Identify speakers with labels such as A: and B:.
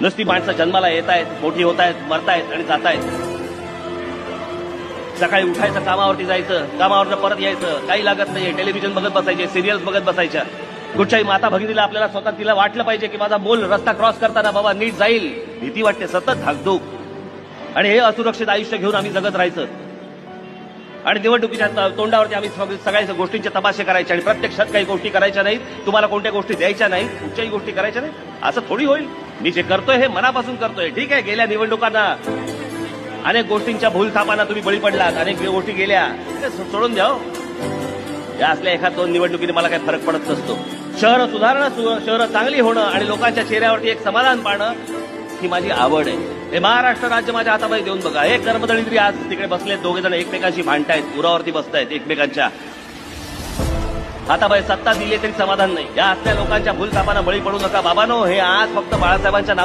A: नुसती माणसं जन्माला येत आहेत, मोठी होत आहेत, मरतायत आणि जात आहेत. सकाळी उठायचं, कामावरती जायचं, कामावरनं परत यायचं, काही लागत नाहीये. टेलिव्हिजन बघत बसायचे, सिरियल्स बघत बसायच्या. कुठच्याही माता भगिनीला आपल्याला स्वतः तिला वाटलं पाहिजे की माझा मूल रस्ता क्रॉस करताना बाबा नीट जाईल. भीती वाटते, सतत धाकधूक. आणि हे असुरक्षित आयुष्य घेऊन आम्ही जगत राहायचं. आणि निवडणुकीच्या तोंडावरती आम्ही सगळ्या गोष्टींचे तमाशे करायचे आणि प्रत्यक्षात काही गोष्टी करायच्या नाहीत. तुम्हाला कोणत्या गोष्टी द्यायच्या नाहीत, कुठच्याही गोष्टी करायच्या नाहीत. असं थोडी होईल. मी जे करतोय हे मनापासून करतोय. ठीक आहे, गेल्या निवडणुकांना अनेक गोष्टींच्या भूलथापांना तुम्ही बळी पडलात, अनेक गोष्टी गेल्या, सोडून द्या. या असल्या एखाद दोन निवडणुकीने मला काही फरक पडत नसतो. शहरं सुधारणं, शहरं चांगली होणं आणि लोकांच्या चेहऱ्यावरती एक समाधान पाहणं ही माझी आवड आहे. हे महाराष्ट्र राज्य माझ्या हातामध्ये देऊन बघा. हे कर्मदळींद्री आज तिकडे बसलेत, दोघे जण एकमेकांशी भांडतायत, उरावरती बसतायत एकमेकांच्या. हाताबाई सत्ता दिली तरी समाधान नाही. या असल्या लोकांच्या भूलथापांना बळी पडू नका बाबांनो. हे आज फक्त बाळासाहेबांच्या नाव